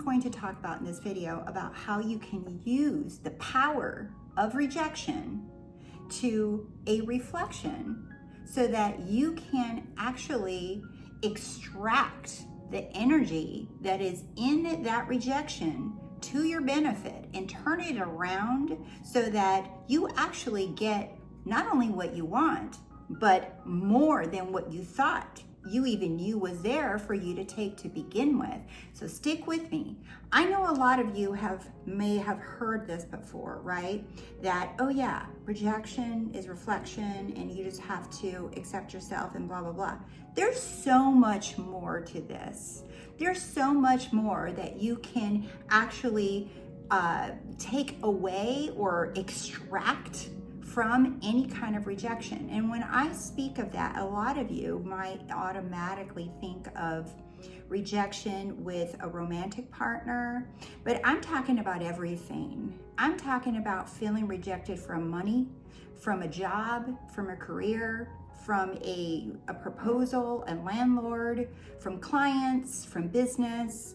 going to talk about in this video about how you can use the power of rejection to a reflection so that you can actually extract the energy that is in that rejection to your benefit and turn it around so that you actually get not only what you want, but more than what you thought you even knew was there for you to take to begin with. So stick with me. I know a lot of you may have heard this before, right? That, oh yeah, rejection is reflection and you just have to accept yourself and blah, blah, blah. There's so much more to this. There's so much more that you can actually take away or extract from any kind of rejection. And when I speak of that, a lot of you might automatically think of rejection with a romantic partner, but I'm talking about everything. I'm talking about feeling rejected from money, from a job, from a career, from a proposal, a landlord, from clients, from business,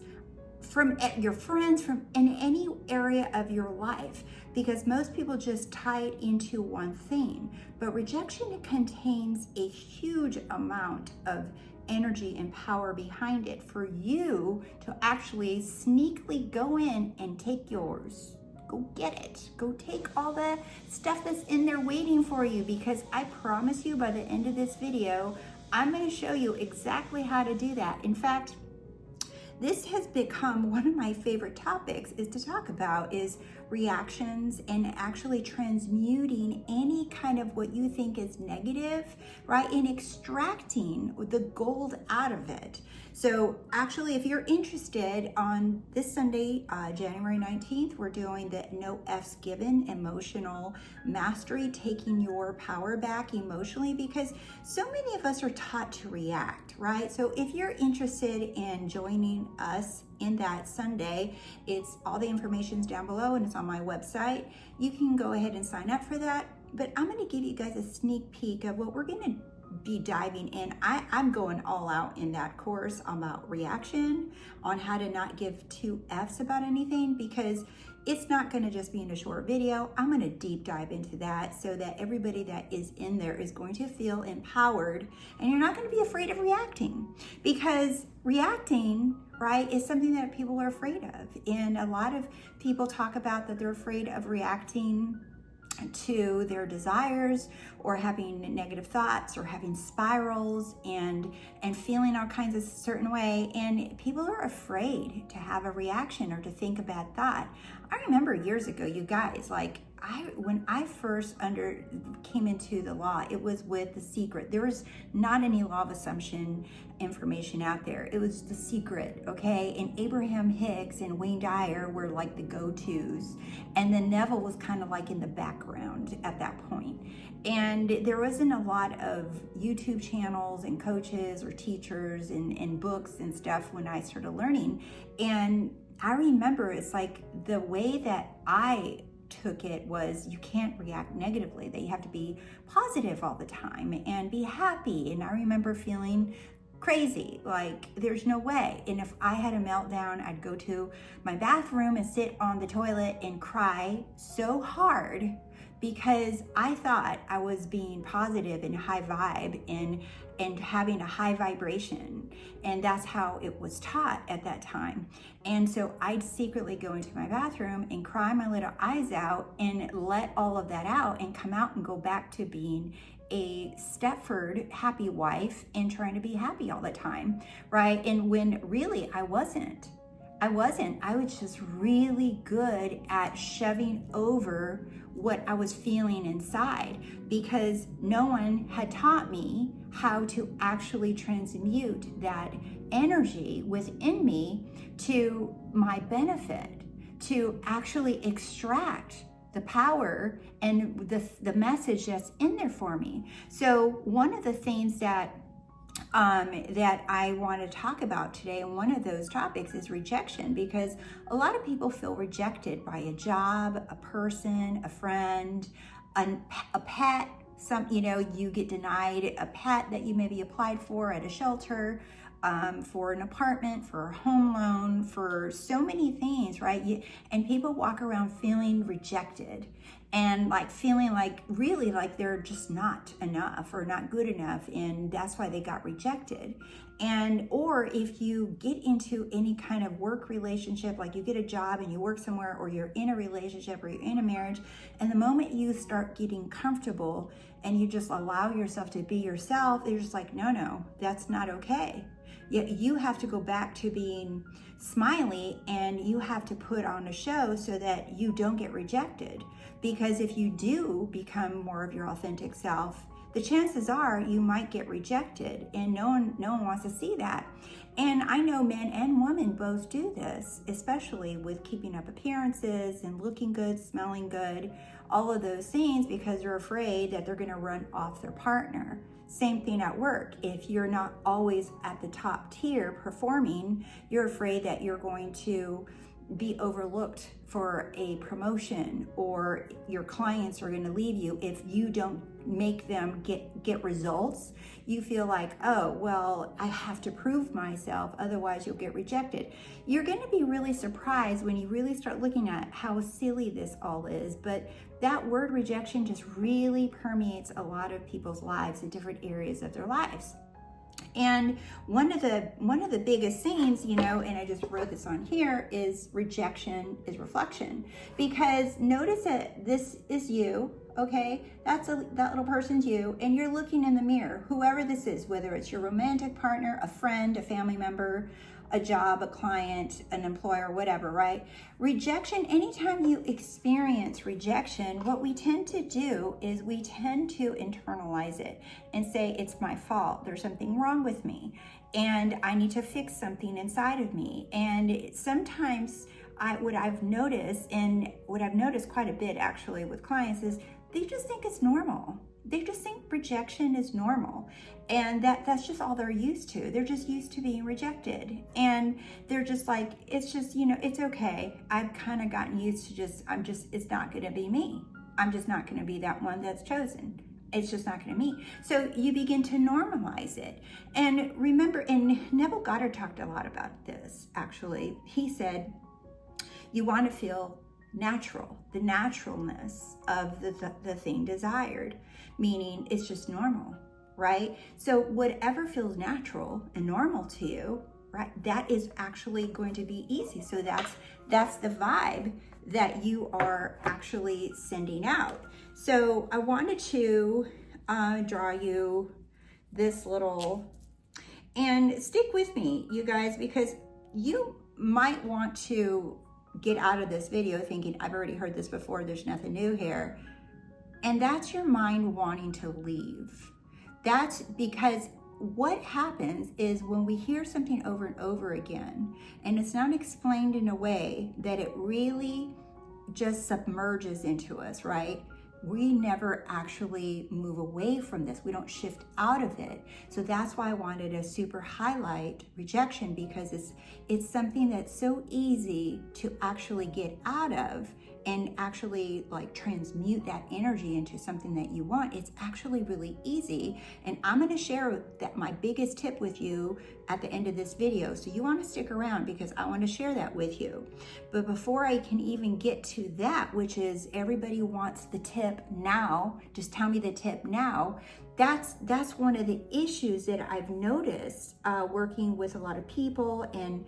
from your friends, from in any area of your life, because most people just tie it into one thing. But rejection contains a huge amount of energy and power behind it for you to actually sneakily go in and take yours. Go get it. Go take all the stuff that's in there waiting for you, because I promise you by the end of this video, I'm going to show you exactly how to do that. In fact, this has become one of my favorite topics is to talk about is reactions and actually transmuting any kind of what you think is negative, right? And extracting the gold out of it. So actually, if you're interested, on this Sunday, January 19th, we're doing the No F's Given Emotional Mastery, taking your power back emotionally, because so many of us are taught to react, right? So if you're interested in joining us in that Sunday, it's all the information's down below and it's on my website. You can go ahead and sign up for that. But I'm going to give you guys a sneak peek of what we're going to be diving in. I'm going all out in that course about reaction, on how to not give two F's about anything, because it's not going to just be in a short video. I'm going to deep dive into that so that everybody that is in there is going to feel empowered, and you're not going to be afraid of reacting, because reacting, right, is something that people are afraid of. And a lot of people talk about that they're afraid of reacting to their desires, or having negative thoughts, or having spirals and feeling all kinds of certain way. And people are afraid to have a reaction or to think a bad thought. I remember years ago, you guys, like when I first came into the law, it was with The Secret. There was not any law of assumption information out there. It was The Secret, okay? And Abraham Hicks and Wayne Dyer were like the go-tos. And then Neville was kind of like in the background at that point. And there wasn't a lot of YouTube channels and coaches or teachers and books and stuff when I started learning. And I remember it's like the way that I took it was, you can't react negatively, that you have to be positive all the time and be happy. And I remember feeling crazy, like there's no way. And if I had a meltdown, I'd go to my bathroom and sit on the toilet and cry so hard, because I thought I was being positive and high vibe and having a high vibration. And that's how it was taught at that time. And so I'd secretly go into my bathroom and cry my little eyes out and let all of that out and come out and go back to being a Stepford happy wife and trying to be happy all the time, right? And when really I wasn't. I was just really good at shoving over what I was feeling inside, because no one had taught me how to actually transmute that energy within me to my benefit, to actually extract the power and the message that's in there for me. So one of the things that I want to talk about today, and one of those topics is rejection, because a lot of people feel rejected by a job, a person, a friend, a pet. You get denied a pet that you maybe applied for at a shelter, for an apartment, for a home loan, for so many things, right? And people walk around feeling rejected and like feeling like really like they're just not enough or not good enough, and that's why they got rejected. And or if you get into any kind of work relationship, like you get a job and you work somewhere, or you're in a relationship or you're in a marriage, and the moment you start getting comfortable and you just allow yourself to be yourself, they're just like, no, that's not okay. You have to go back to being smiley, and you have to put on a show so that you don't get rejected. Because if you do become more of your authentic self, the chances are you might get rejected, and no one wants to see that. And I know men and women both do this, especially with keeping up appearances and looking good, smelling good, all of those things, because they're afraid that they're going to run off their partner. Same thing at work. If you're not always at the top tier performing, you're afraid that you're going to be overlooked for a promotion, or your clients are going to leave you if you don't make them get results. You feel like, oh, well, I have to prove myself, otherwise you'll get rejected. You're going to be really surprised when you really start looking at how silly this all is. But that word rejection just really permeates a lot of people's lives in different areas of their lives. And one of the biggest things, and I just wrote this on here, is rejection is reflection. Because notice that this is you, okay? That little person's you, and you're looking in the mirror, whoever this is, whether it's your romantic partner, a friend, a family member, a job, a client, an employer, whatever, right? Rejection, anytime you experience rejection, what we tend to do is we tend to internalize it and say, it's my fault. There's something wrong with me, and I need to fix something inside of me. And sometimes what I've noticed quite a bit actually with clients is they just think it's normal. They just think rejection is normal, and that's just all they're used to. They're just used to being rejected, and they're just like, it's just, it's okay. I've kind of gotten used to it's not going to be me. I'm just not going to be that one that's chosen. It's just not going to be me. So you begin to normalize it. And remember, and Neville Goddard talked a lot about this, actually. He said, you want to feel natural, the naturalness of the thing desired, meaning it's just normal, right? So whatever feels natural and normal to you, right, that is actually going to be easy. So that's the vibe that you are actually sending out. So I wanted to draw you this little, and stick with me, you guys, because you might want to get out of this video thinking, I've already heard this before, there's nothing new here. And that's your mind wanting to leave. That's because what happens is when we hear something over and over again, and it's not explained in a way that it really just submerges into us, right? We never actually move away from this. We don't shift out of it. So that's why I wanted to super highlight rejection, because it's something that's so easy to actually get out of and actually like transmute that energy into something that you want. It's actually really easy. And I'm going to share that my biggest tip with you at the end of this video. So you want to stick around because I want to share that with you. But before I can even get to that, which is everybody wants the tip now, just tell me the tip now. That's one of the issues that I've noticed working with a lot of people, and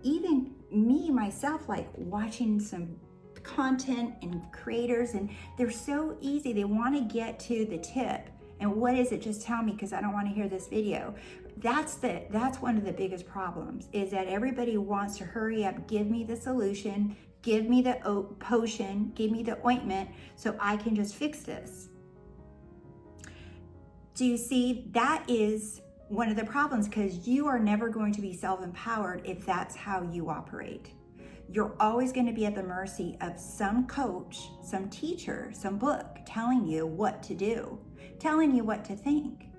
even me myself, like watching some content and creators, and they're so easy. They want to get to the tip. And what is it? Just tell me, because I don't want to hear this video. That's one of the biggest problems, is that everybody wants to hurry up, give me the solution, give me the potion, give me the ointment so I can just fix this. Do you see? That is one of the problems, because you are never going to be self-empowered if that's how you operate. You're always going to be at the mercy of some coach, some teacher, some book telling you what to do, telling you what to think.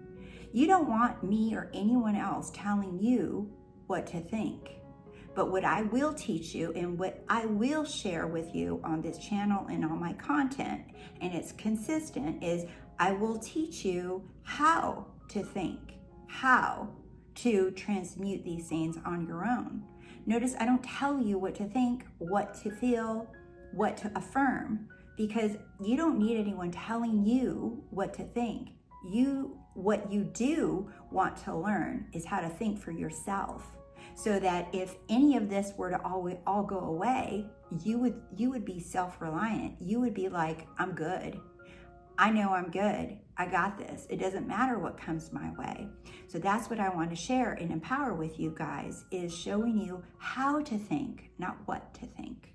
You don't want me or anyone else telling you what to think. But what I will teach you, and what I will share with you on this channel and on my content, and it's consistent, is I will teach you how to think, how to transmute these things on your own. Notice I don't tell you what to think, what to feel, what to affirm, because you don't need anyone telling you what to think. What you do want to learn is how to think for yourself, so that if any of this were to all go away, you would be self-reliant. You would be like, I'm good. I know I'm good. I got this. It doesn't matter what comes my way. So that's what I want to share and empower with you guys, is showing you how to think, not what to think.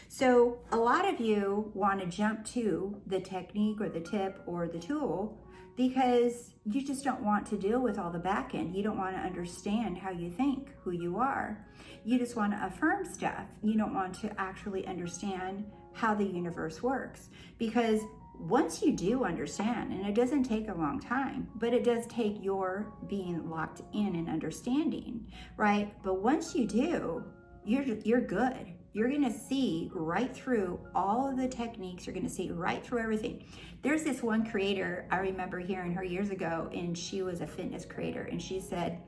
So a lot of you want to jump to the technique or the tip or the tool because you just don't want to deal with all the back end. You don't want to understand how you think, who you are. You just want to affirm stuff. You don't want to actually understand how the universe works, because once you do understand, and it doesn't take a long time, but it does take your being locked in and understanding, right? But once you do, you're good. You're gonna see right through all of the techniques. You're gonna see right through everything. There's this one creator, I remember hearing her years ago, and she was a fitness creator, and she said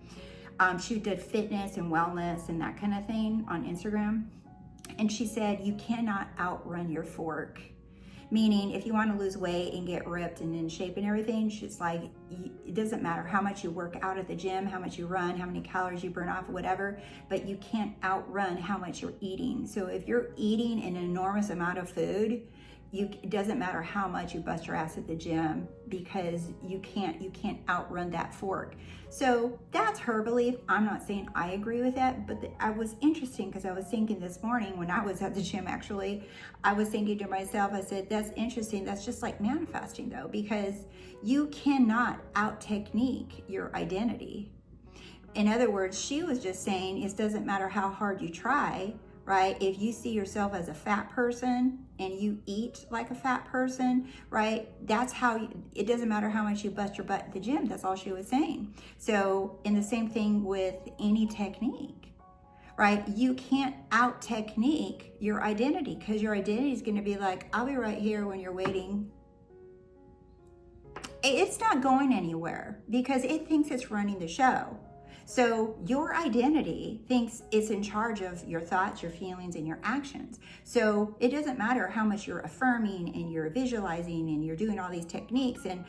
she did fitness and wellness and that kind of thing on Instagram. And she said, you cannot outrun your fork. Meaning, if you want to lose weight and get ripped and in shape and everything, she's like, it doesn't matter how much you work out at the gym, how much you run, how many calories you burn off, whatever, but you can't outrun how much you're eating. So if you're eating an enormous amount of food, it doesn't matter how much you bust your ass at the gym, because you can't outrun that fork. So that's her belief. I'm not saying I agree with that, but I was interesting because I was thinking this morning when I was at the gym, actually, I was thinking to myself, I said, that's interesting. That's just like manifesting though, because you cannot out technique your identity. In other words, she was just saying it doesn't matter how hard you try, right? If you see yourself as a fat person and you eat like a fat person, right? That's how it doesn't matter how much you bust your butt at the gym. That's all she was saying. So, in the same thing with any technique, right? You can't out technique your identity, because your identity is going to be like, I'll be right here when you're waiting. It's not going anywhere because it thinks it's running the show. So your identity thinks it's in charge of your thoughts, your feelings, and your actions. So it doesn't matter how much you're affirming and you're visualizing and you're doing all these techniques. And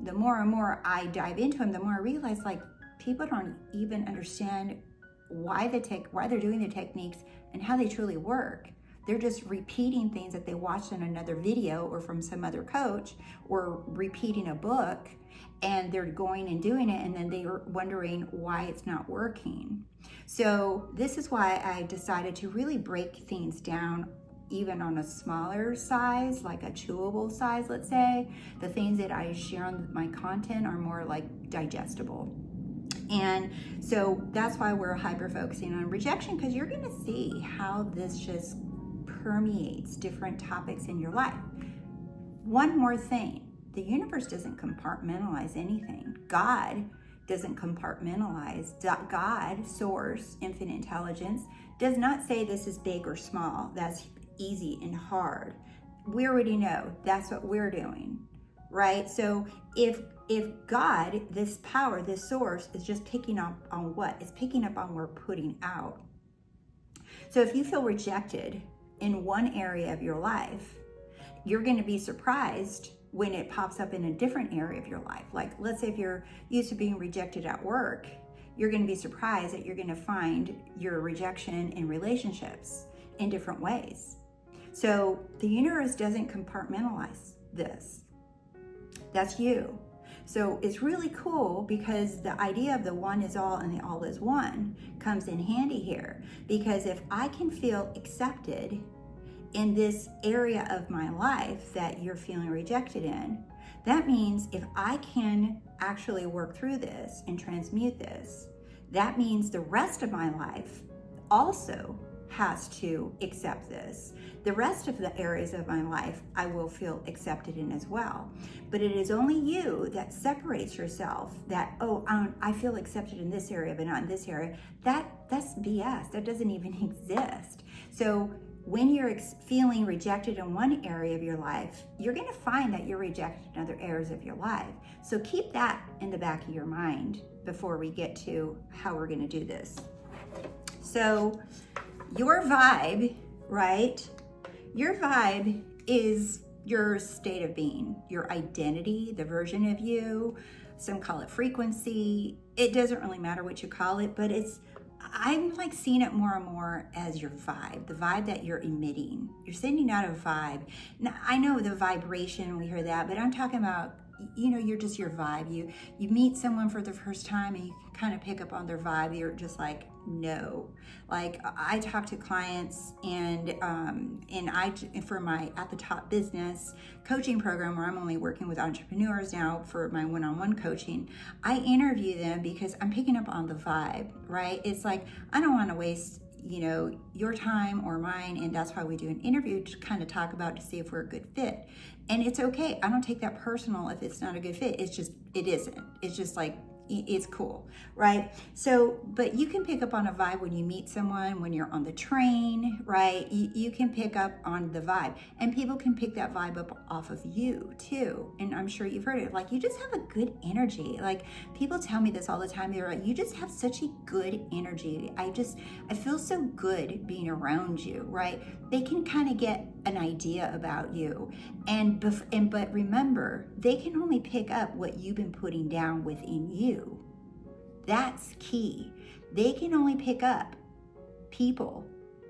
the more and more I dive into them, the more I realize, like, people don't even understand why they're doing the techniques and how they truly work. They're just repeating things that they watched in another video or from some other coach, or repeating a book, and they're going and doing it, and then they're wondering why it's not working. So this is why I decided to really break things down, even on a smaller size, like a chewable size, let's say. The things that I share on my content are more like digestible. And so that's why we're hyper focusing on rejection, because you're going to see how this just permeates different topics in your life. One more thing, the universe doesn't compartmentalize anything. God doesn't compartmentalize. God, source, infinite intelligence, does not say this is big or small. That's easy and hard. We already know that's what we're doing, right? So if God, this power, this source, is just picking up on what? It's picking up on what we're putting out. So if you feel rejected in one area of your life, you're going to be surprised when it pops up in a different area of your life. Like, let's say if you're used to being rejected at work, you're going to be surprised that you're going to find your rejection in relationships in different ways. So the universe doesn't compartmentalize this. That's you. So it's really cool, because the idea of the one is all and the all is one comes in handy here. Because if I can feel accepted in this area of my life that you're feeling rejected in, that means if I can actually work through this and transmute this, that means the rest of my life also has to accept this. The rest of the areas of my life I will feel accepted in as well. But it is only you that separates yourself, that, I feel accepted in this area but not in this area. That's BS. That doesn't even exist. So when you're feeling rejected in one area of your life, you're going to find that you're rejected in other areas of your life. So keep that in the back of your mind before we get to how we're going to do this. So your vibe, right? Your vibe is your state of being, your identity, the version of you. Some call it frequency. It doesn't really matter what you call it, but I'm like seeing it more and more as your vibe, the vibe that you're emitting. You're sending out a vibe. Now, I know the vibration, we hear that, but I'm talking about, you're just your vibe. You meet someone for the first time and you can kind of pick up on their vibe. You're just like, no. Like I talk to clients and for my At the Top business coaching program, where I'm only working with entrepreneurs now for my one-on-one coaching, I interview them because I'm picking up on the vibe, right? It's like, I don't want to waste your time or mine, and that's why we do an interview to kind of talk about to see if we're a good fit. And it's okay. I don't take that personal if it's not a good fit. It isn't. It's just like, it's cool, right? So, but you can pick up on a vibe when you meet someone, when you're on the train, right? You can pick up on the vibe, and people can pick that vibe up off of you too. And I'm sure you've heard it. Like, you just have a good energy. Like, people tell me this all the time. They're like, you just have such a good energy. I feel so good being around you, right? They can kind of get an idea about you. But remember, they can only pick up what you've been putting down within you. That's key. They can only pick up, people,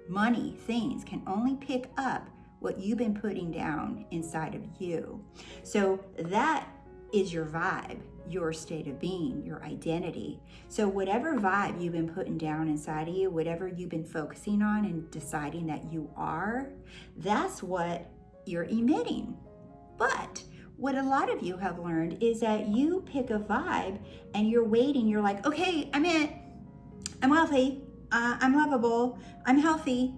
money, things can only pick up what you've been putting down inside of you. So that is your vibe, your state of being, your identity. So whatever vibe you've been putting down inside of you, whatever you've been focusing on and deciding that you are, that's what you're emitting. But what a lot of you have learned is that you pick a vibe and you're waiting. You're like, okay, I'm it. I'm wealthy. I'm lovable. I'm healthy.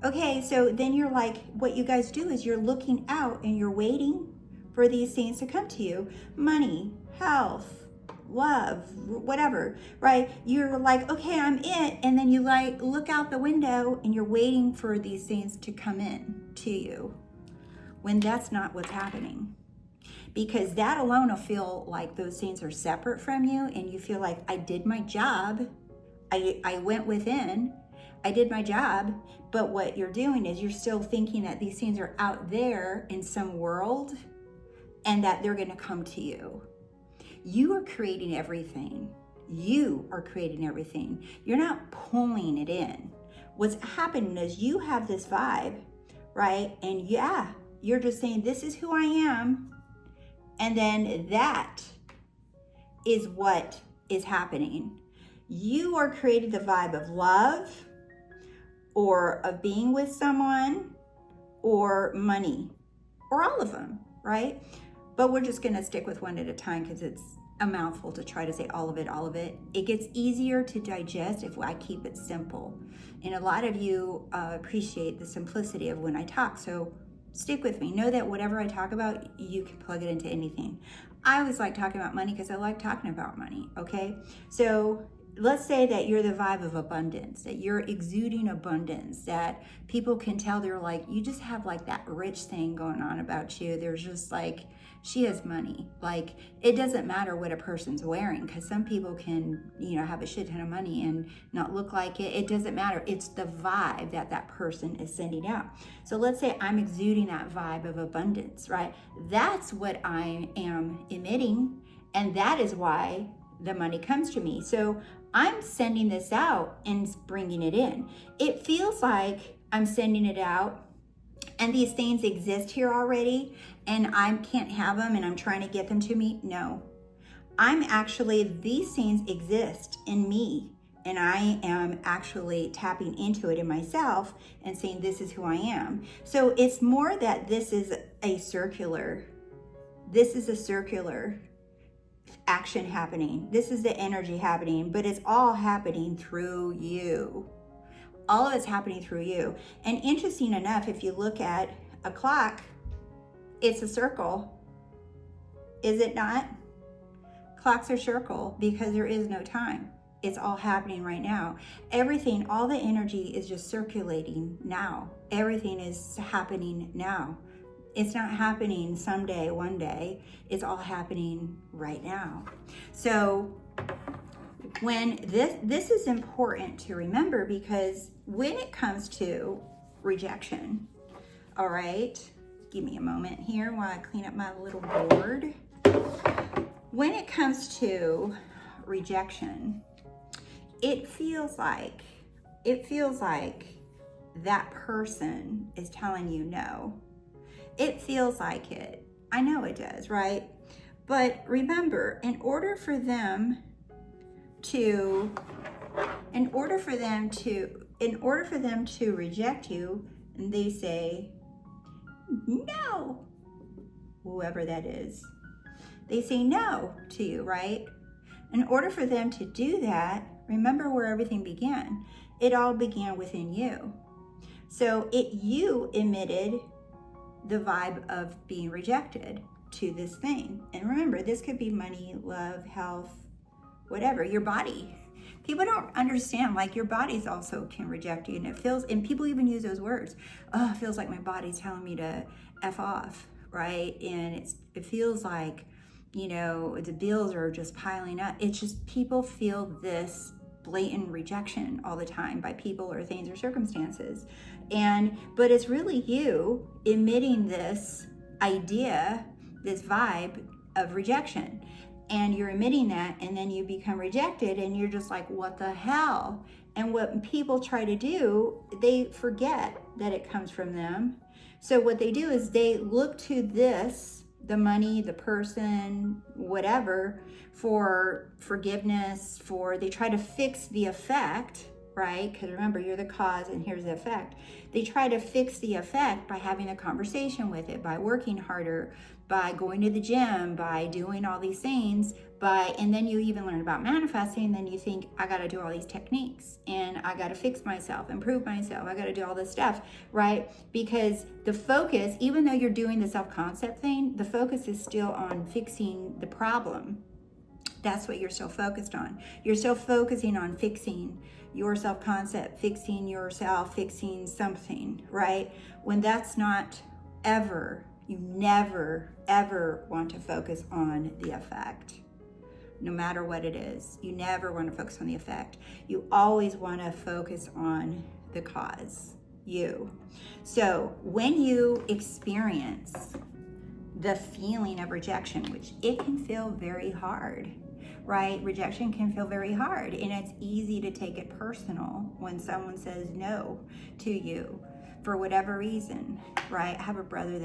Okay, so then you're like, what you guys do is you're looking out and you're waiting for these things to come to you. Money, health, love, whatever, right? You're like, okay, I'm it. And then you like look out the window and you're waiting for these things to come in to you, when that's not what's happening. Because that alone will feel like those things are separate from you, and you feel like, I did my job. I went within, I did my job. But what you're doing is you're still thinking that these things are out there in some world and that they're going to come to you. You are creating everything. You are creating everything. You're not pulling it in. What's happening is you have this vibe, right? And yeah, you're just saying, this is who I am. And then that is what is happening. You are creating the vibe of love, or of being with someone, or money, or all of them, right? But we're just gonna stick with one at a time because it's a mouthful to try to say all of it, all of it. It gets easier to digest if I keep it simple. And a lot of you appreciate the simplicity of when I talk, so stick with me. Know that whatever I talk about, you can plug it into anything. I always like talking about money because I like talking about money, okay? So let's say that you're the vibe of abundance, that you're exuding abundance, that people can tell they're like, you just have like that rich thing going on about you. There's just like, she has money. Like, it doesn't matter what a person's wearing, because some people can, have a shit ton of money and not look like it. It doesn't matter. It's the vibe that that person is sending out. So let's say I'm exuding that vibe of abundance, right? That's what I am emitting, and that is why the money comes to me. So I'm sending this out and bringing it in. It feels like I'm sending it out and these things exist here already and I can't have them and I'm trying to get them to me. No, these things exist in me, and I am actually tapping into it in myself and saying, this is who I am. So it's more that this is a circular action happening. This is the energy happening, but it's all happening through you. All of it's happening through you. And interesting enough, if you look at a clock, it's a circle. Is it not? Clocks are circle because there is no time. It's all happening right now. Everything, all the energy is just circulating now. Everything is happening now. It's not happening someday, one day. It's all happening right now. So when this is important to remember, because when it comes to rejection, all right, give me a moment here while I clean up my little board. When it comes to rejection, it feels like that person is telling you no. It feels like it. I know it does, right? But remember, in order for them to reject you, and they say no, whoever that is, they say no to you, right? In order for them to do that, remember where everything began. It all began within you. So you emitted the vibe of being rejected to this thing. And remember, this could be money, love, health, whatever, your body. People don't understand, like, your bodies also can reject you, and it feels, and people even use those words. Oh, it feels like my body's telling me to F off, right? And it feels like, you know, the bills are just piling up. It's just, people feel this blatant rejection all the time by people or things or circumstances. But it's really you emitting this idea, this vibe of rejection. And you're emitting that, and then you become rejected, and you're just like, what the hell? And what people try to do, they forget that it comes from them. So what they do is they look to this, the money, the person, whatever, for forgiveness, they try to fix the effect, right? Because remember, you're the cause and here's the effect. They try to fix the effect by having a conversation with it, by working harder, by going to the gym, by doing all these things, and then you even learn about manifesting, then you think, I gotta do all these techniques, and I gotta fix myself, improve myself, I gotta do all this stuff, right? Because the focus, even though you're doing the self-concept thing, the focus is still on fixing the problem. That's what you're still focused on. You're still focusing on fixing your self-concept, fixing yourself, fixing something, right? When that's not ever, you never, ever want to focus on the effect. No matter what it is, you never want to focus on the effect. You always want to focus on the cause, you. So when you experience the feeling of rejection, which it can feel very hard, right? Rejection can feel very hard, and it's easy to take it personal when someone says no to you for whatever reason, right? I have a brother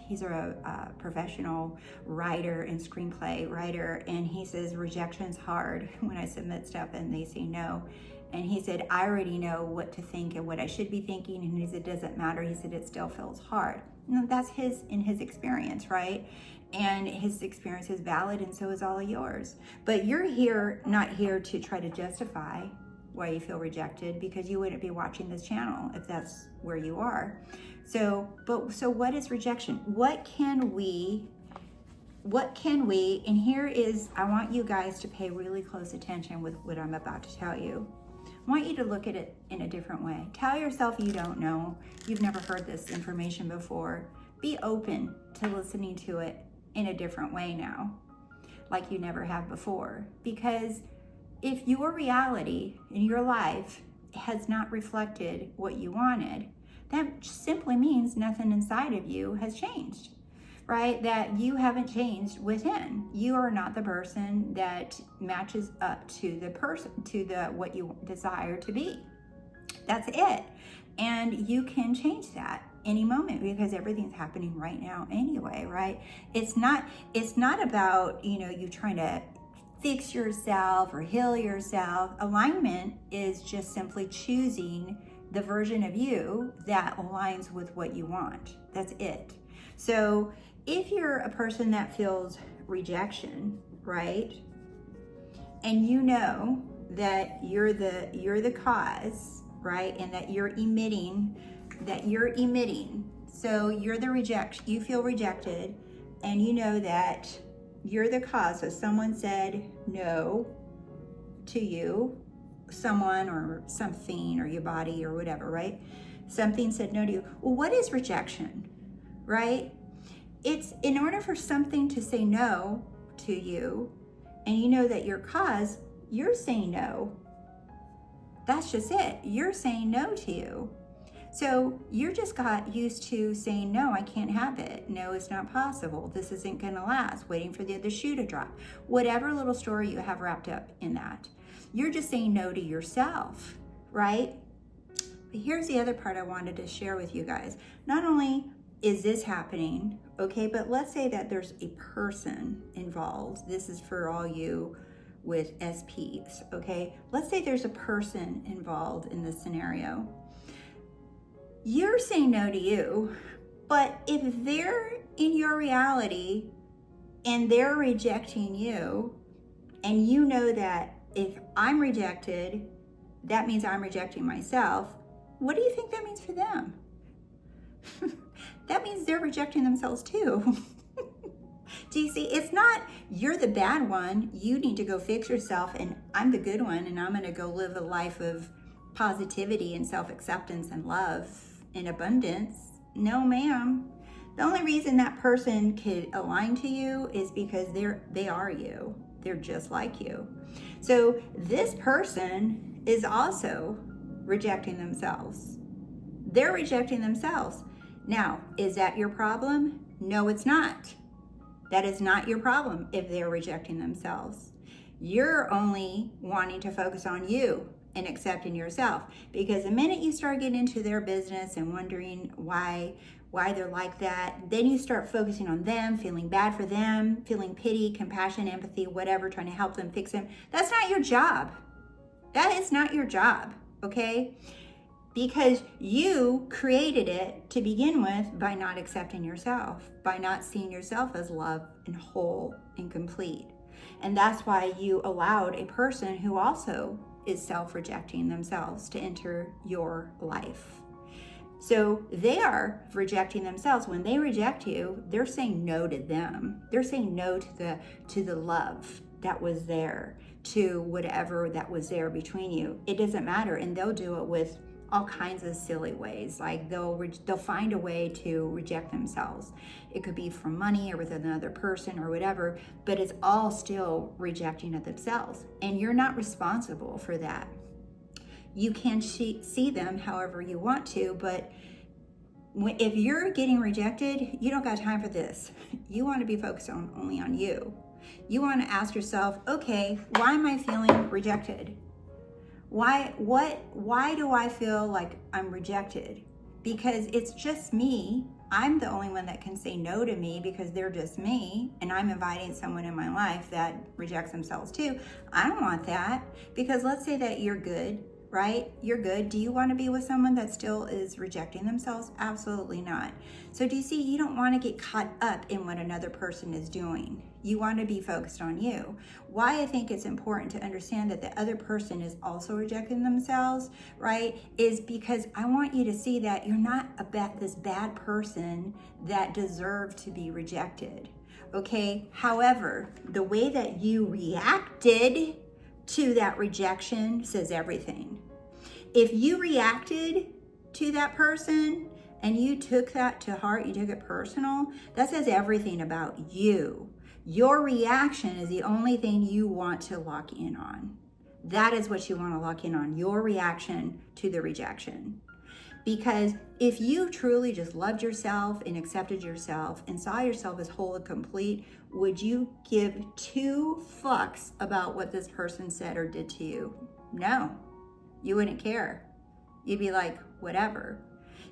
he's a professional writer and screenplay writer, and he says rejection's hard when I submit stuff and they say no. And he said, I already know what to think and what I should be thinking, and he said, it doesn't matter. He said, it still feels hard. And that's his experience, right? And his experience is valid, and so is all of yours. But you're not here to try to justify why you feel rejected, because you wouldn't be watching this channel if that's where you are. So what is rejection? What can we, and here is, I want you guys to pay really close attention with what I'm about to tell you. I want you to look at it in a different way. Tell yourself you don't know. You've never heard this information before. Be open to listening to it in a different way now, like you never have before. Because if your reality in your life has not reflected what you wanted, that simply means nothing inside of you has changed, right? That you haven't changed within. You are not the person that matches up to what you desire to be. That's it. And you can change that any moment, because everything's happening right now anyway, right? It's not about, you trying to fix yourself or heal yourself. Alignment is just simply choosing the version of you that aligns with what you want. That's it. So if you're a person that feels rejection, right? And you know that you're the cause, right? And that you're emitting. So you're the rejection, you feel rejected, and you know that you're the cause. So someone said no to you, someone or something or your body or whatever, right? Something said no to you. Well, what is rejection, right? it's in order for something to say no to you, and you know that your cause, you're saying no. That's just it. You're saying no to you. So you're just got used to saying, no, I can't have it. No, it's not possible. This isn't going to last. Waiting for the other shoe to drop. Whatever little story you have wrapped up in that. You're just saying no to yourself, right? But here's the other part I wanted to share with you guys. Not only is this happening, okay, but let's say that there's a person involved. This is for all you with SPs, okay? Let's say there's a person involved in this scenario. You're saying no to you, but if they're in your reality and they're rejecting you, and you know that if I'm rejected, that means I'm rejecting myself, what do you think that means for them? That means they're rejecting themselves too. Do you see? It's not you're the bad one, you need to go fix yourself, and I'm the good one, and I'm going to go live a life of positivity and self-acceptance and love in abundance. No, ma'am. The only reason that person could align to you is because they are you. They're just like you. So this person is also rejecting themselves. They're rejecting themselves. Now, is that your problem? No, it's not. That is not your problem if they're rejecting themselves. You're only wanting to focus on you and accepting yourself, because the minute you start getting into their business and wondering why they're like that, then you start focusing on them, feeling bad for them, feeling pity, compassion, empathy, whatever, trying to help them, fix them. That's not your job. That is not your job, okay? Because you created it to begin with by not accepting yourself, by not seeing yourself as love and whole and complete. And that's why you allowed a person who also is self-rejecting themselves to enter your life. So they are rejecting themselves. When they reject you, they're saying no to them. They're saying no to the love that was there, to whatever that was there between you. It doesn't matter, and they'll do it with all kinds of silly ways. Like they'll find a way to reject themselves. It could be from money or with another person or whatever, but it's all still rejecting of themselves. And you're not responsible for that. You can see them however you want to, but if you're getting rejected, you don't got time for this. You want to be focused only on you. You want to ask yourself, okay, why am I feeling rejected? Why do I feel like I'm rejected? Because it's just me. I'm the only one that can say no to me because they're just me, and I'm inviting someone in my life that rejects themselves too. I don't want that, because let's say that you're good, right? You're good. Do you want to be with someone that still is rejecting themselves? Absolutely not. So do you see, you don't want to get caught up in what another person is doing. You want to be focused on you. Why I think it's important to understand that the other person is also rejecting themselves, right, is because I want you to see that you're not this bad person that deserved to be rejected, okay? However, the way that you reacted to that rejection says everything. If you reacted to that person and you took that to heart, you took it personal, that says everything about you. Your reaction is the only thing you want to lock in on. That is what you want to lock in on, your reaction to the rejection. Because if you truly just loved yourself and accepted yourself and saw yourself as whole and complete, would you give 2 fucks about what this person said or did to you? No, you wouldn't care. You'd be like, whatever.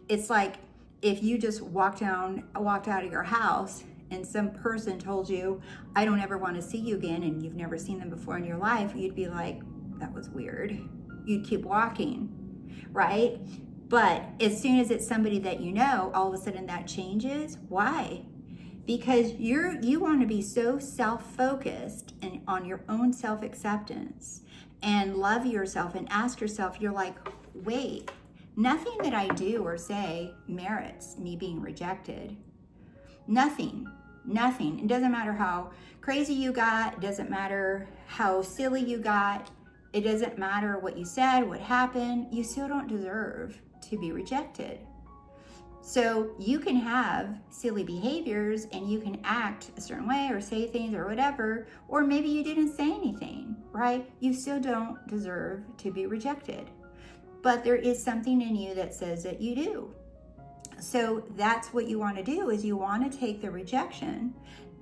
It's like if you just walked out of your house and some person told you, I don't ever want to see you again, and you've never seen them before in your life, you'd be like, that was weird. You'd keep walking, right? But as soon as it's somebody that you know, all of a sudden that changes. Why? Because you want to be so self-focused and on your own self-acceptance and love yourself and ask yourself, you're like, wait, nothing that I do or say merits me being rejected. Nothing. It doesn't matter how crazy you got. It doesn't matter how silly you got. It doesn't matter what you said, what happened. You still don't deserve to be rejected. So you can have silly behaviors and you can act a certain way or say things or whatever, or maybe you didn't say anything, right? You still don't deserve to be rejected. But there is something in you that says that you do. So that's what you want to do, is you want to take the rejection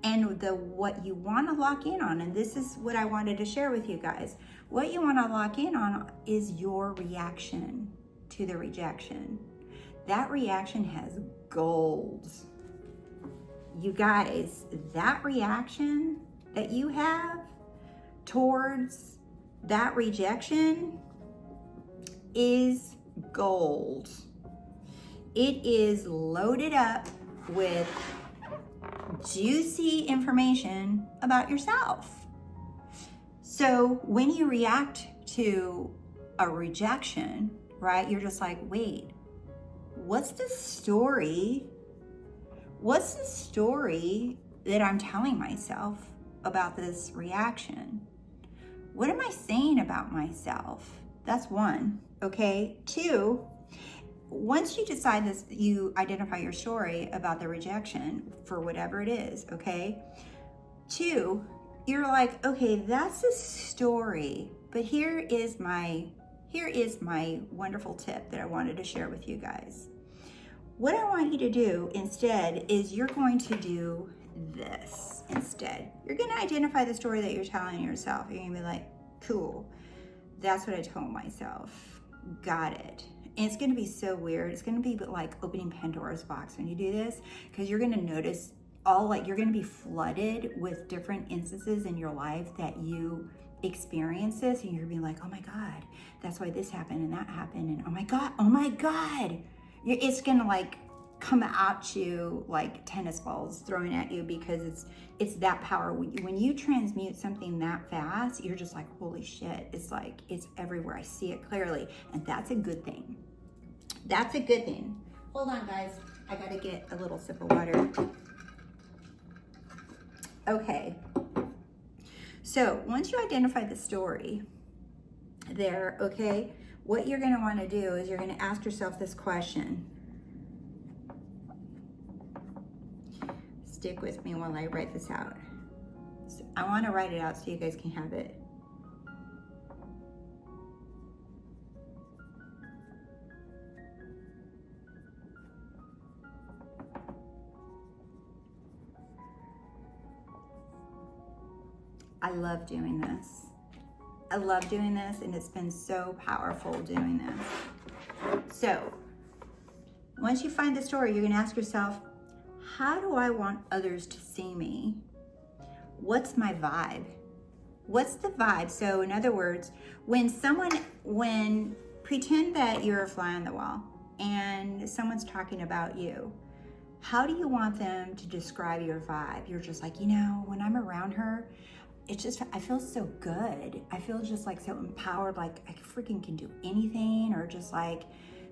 and what you want to lock in on, and this is what I wanted to share with you guys. What you want to lock in on is your reaction to the rejection. That reaction has gold. You guys, that reaction that you have towards that rejection is gold. It is loaded up with juicy information about yourself. So when you react to a rejection, right, you're just like, wait, what's the story? What's the story that I'm telling myself about this reaction? What am I saying about myself? That's one, okay? Two, once you decide this, you identify your story about the rejection for whatever it is, okay? Two, you're like, okay, that's the story, but here is my wonderful tip that I wanted to share with you guys. What I want you to do instead is you're going to do this instead. You're going to identify the story that you're telling yourself. You're going to be like, cool, that's what I told myself. Got it. And it's going to be so weird. It's going to be like opening Pandora's box when you do this, because you're going to notice you're going to be flooded with different instances in your life that you experience this, and you're going to be like, oh my God, that's why this happened and that happened. And oh my God. It's going to like come at you like tennis balls thrown at you, because it's that power. When you transmute something that fast, you're just like, holy shit. It's like, it's everywhere. I see it clearly. And that's a good thing. That's a good thing. Hold on, guys. I got to get a little sip of water. Okay. So once you identify the story there, okay, what you're going to want to do is you're going to ask yourself this question. Stick with me while I write this out. So I want to write it out so you guys can have it. I love doing this. I love doing this, and it's been so powerful doing this. So once you find the story, you're going to ask yourself, how do I want others to see me? What's my vibe? What's the vibe? So in other words, pretend that you're a fly on the wall and someone's talking about you. How do you want them to describe your vibe? You're just like, when I'm around her, I feel so good. I feel just like so empowered, like I freaking can do anything, or just like,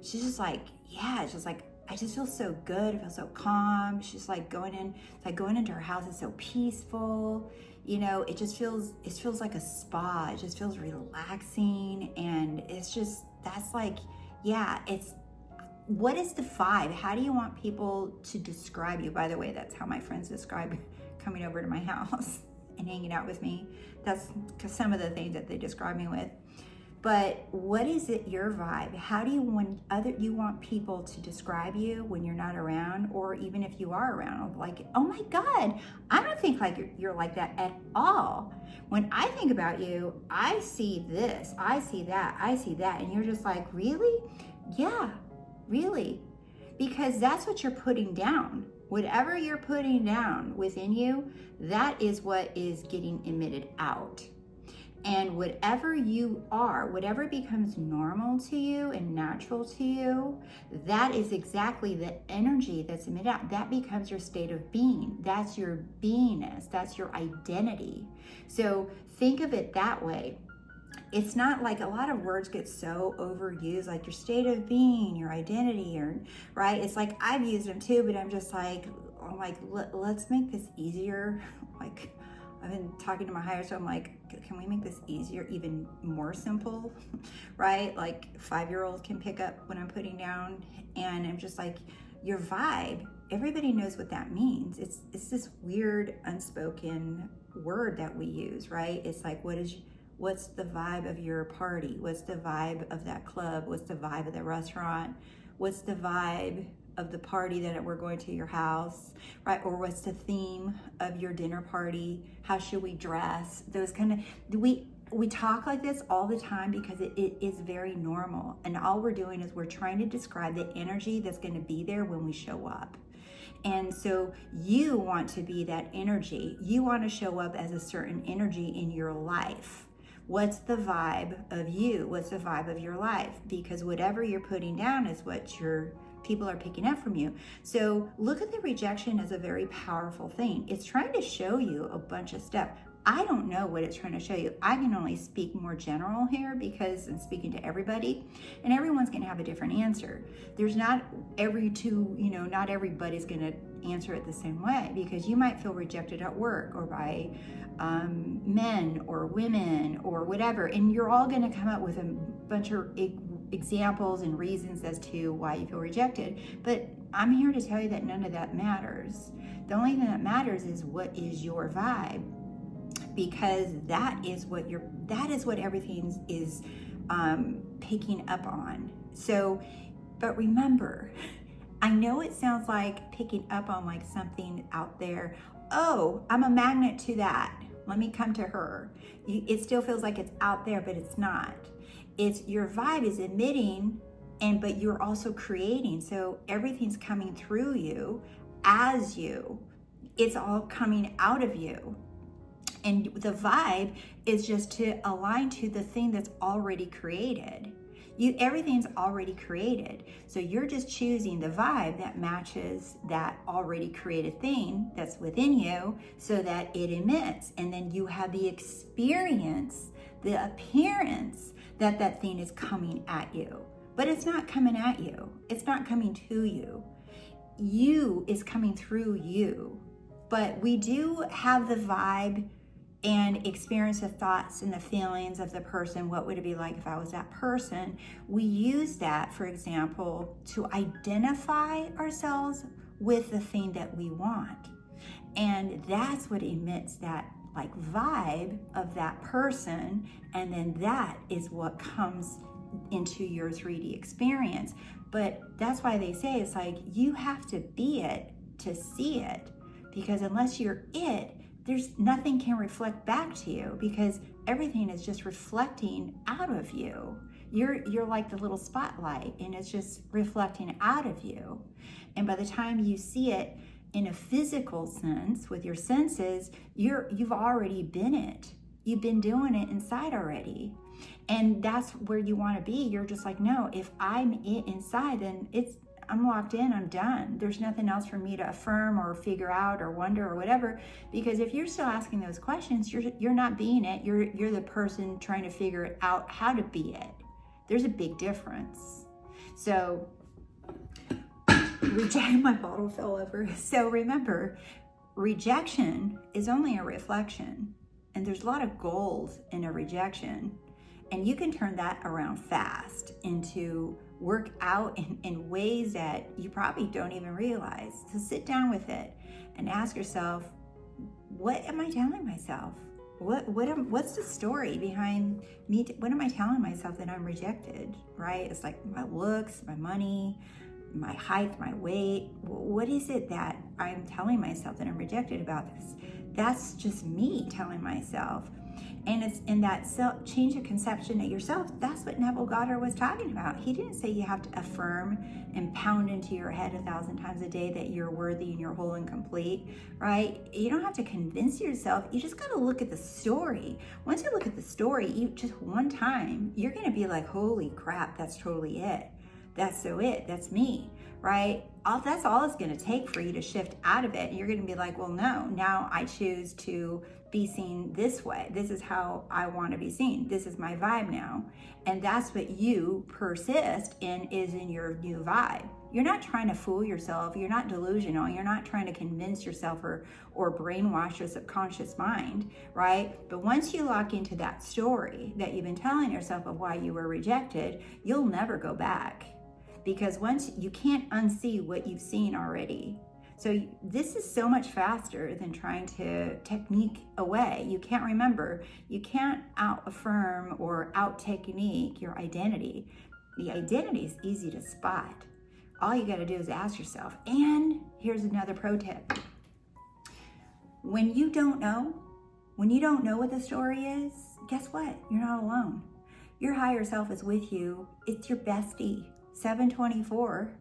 she's just like, yeah, it's just like, I just feel so good. I feel so calm. She's like going into her house is so peaceful. It feels like a spa. It just feels relaxing. And that's like, yeah, what is the vibe? How do you want people to describe you? By the way, that's how my friends describe coming over to my house and hanging out with me. That's some of the things that they describe me with. But what is it, your vibe? How do you want people to describe you when you're not around, or even if you are around? Like, oh my God, I don't think like you're like that at all. When I think about you, I see this, I see that, and you're just like, really? Yeah, really. Because that's what you're putting down. Whatever you're putting down within you, that is what is getting emitted out. And whatever you are, whatever becomes normal to you and natural to you, that is exactly the energy that's emitted out. That becomes your state of being. That's your beingness. That's your identity. So think of it that way. It's not like, a lot of words get so overused, like your state of being, your identity, right? It's like, I've used them too, but I'm like, let's make this easier. Like, I've been talking to my higher self, I'm like, can we make this easier, even more simple, right? Like 5-year-olds can pick up what I'm putting down, and I'm just like, your vibe, everybody knows what that means. It's this weird unspoken word that we use, right? It's like, what's the vibe of your party? What's the vibe of that club? What's the vibe of the restaurant? What's the vibe of the party that we're going to your house, right? Or what's the theme of your dinner party? How should we dress? Those kind of, we talk like this all the time because it is very normal. And all we're doing is we're trying to describe the energy that's going to be there when we show up. And so you want to be that energy. You want to show up as a certain energy in your life. What's the vibe of you? What's the vibe of your life? Because whatever you're putting down is what your people are picking up from you. So look at the rejection as a very powerful thing. It's trying to show you a bunch of stuff. I don't know what it's trying to show you. I can only speak more general here because I'm speaking to everybody, and everyone's going to have a different answer. There's not not everybody's going to answer it the same way, because you might feel rejected at work or by men or women or whatever, and you're all going to come up with a bunch of examples and reasons as to why you feel rejected. But I'm here to tell you that none of that matters. The only thing that matters is what is your vibe, because that is what everything is picking up on. So, but remember, I know it sounds like picking up on like something out there. Oh, I'm a magnet to that. Let me come to her. It still feels like it's out there, but it's not. It's your vibe is emitting, but you're also creating. So everything's coming through you as you. It's all coming out of you. And the vibe is just to align to the thing that's already created. Everything's already created. So you're just choosing the vibe that matches that already created thing that's within you so that it emits. And then you have the experience, the appearance that thing is coming at you. But it's not coming at you. It's not coming to you. You is coming through you. But we do have the vibe and experience the thoughts and the feelings of the person. What would it be like if I was that person? We use that, for example, to identify ourselves with the thing that we want. And that's what emits that like vibe of that person. And then that is what comes into your 3D experience. But that's why they say it's like you have to be it to see it, because unless you're it, there's nothing can reflect back to you, because everything is just reflecting out of you. You're like the little spotlight, and it's just reflecting out of you. And by the time you see it in a physical sense with your senses, you've already been it. You've been doing it inside already. And that's where you want to be. You're just like, no, if I'm it inside, then I'm locked in, I'm done. There's nothing else for me to affirm or figure out or wonder or whatever. Because if you're still asking those questions, you're not being it. You're the person trying to figure out how to be it. There's a big difference. So, my bottle fell over. So remember, rejection is only a reflection. And there's a lot of gold in a rejection. And you can turn that around fast into work out in ways that you probably don't even realize. So sit down with it and ask yourself, what am I telling myself? What's the story behind me? What am I telling myself that I'm rejected, right? It's like my looks, my money, my height, my weight. What is it that I'm telling myself that I'm rejected about this? That's just me telling myself. And it's in that change of conception of yourself. That's what Neville Goddard was talking about. He didn't say you have to affirm and pound into your head 1,000 times a day that you're worthy and you're whole and complete, right? You don't have to convince yourself. You just got to look at the story. Once you look at the story, just one time, you're going to be like, holy crap, that's totally it. That's so it. That's me, right? That's all it's going to take for you to shift out of it. And you're going to be like, well, no, now I choose to be seen this way. This is how I want to be seen. This is my vibe now. And that's what you persist in, is in your new vibe. You're not trying to fool yourself. You're not delusional. You're not trying to convince yourself or brainwash your subconscious mind, right? But once you lock into that story that you've been telling yourself of why you were rejected, you'll never go back. because once you can't unsee what you've seen already. So this is so much faster than trying to technique away. You can't remember. You can't out affirm or out technique your identity. The identity is easy to spot. All you got to do is ask yourself. And here's another pro tip. When you don't know what the story is, guess what? You're not alone. Your higher self is with you. It's your bestie, 724.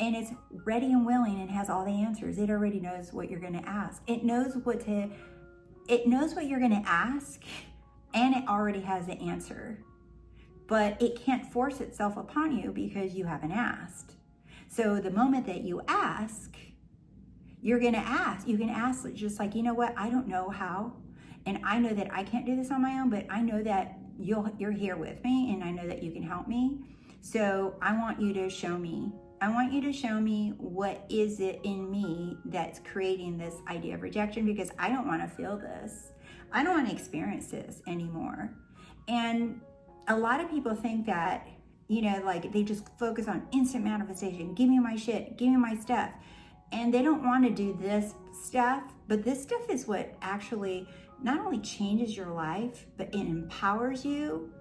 And it's ready and willing and has all the answers. It already knows what you're going to ask. It knows what you're going to ask, and it already has the answer. But it can't force itself upon you because you haven't asked. So the moment that you ask, you're going to ask. You can ask just like, you know what? I don't know how. And I know that I can't do this on my own, but I know that you're here with me, and I know that you can help me. So I want you to show me. I want you to show me what is it in me that's creating this idea of rejection, because I don't want to feel this. I don't want to experience this anymore. And a lot of people think that, like they just focus on instant manifestation. Give me my shit, give me my stuff. And they don't want to do this stuff, but this stuff is what actually not only changes your life, but it empowers you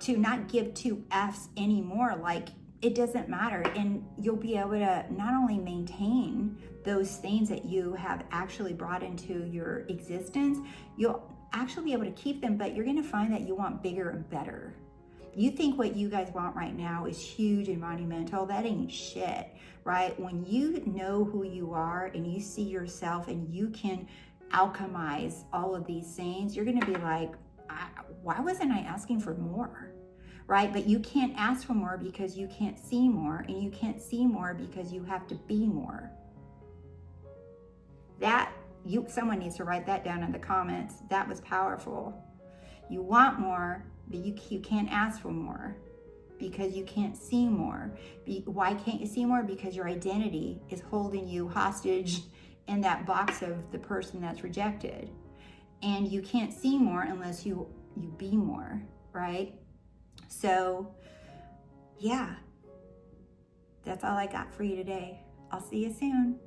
to not give two F's anymore. Like, it doesn't matter, and you'll be able to not only maintain those things that you have actually brought into your existence, you'll actually be able to keep them, but you're going to find that you want bigger and better. You think what you guys want right now is huge and monumental. That ain't shit, right? When you know who you are and you see yourself and you can alchemize all of these things, you're going to be like, why wasn't I asking for more? Right? But you can't ask for more because you can't see more, and you can't see more because you have to be more. Someone needs to write that down in the comments. That was powerful. You want more, but you can't ask for more because you can't see more. Why can't you see more? Because your identity is holding you hostage in that box of the person that's rejected. And you can't see more unless you be more, right? So, yeah, that's all I got for you today. I'll see you soon.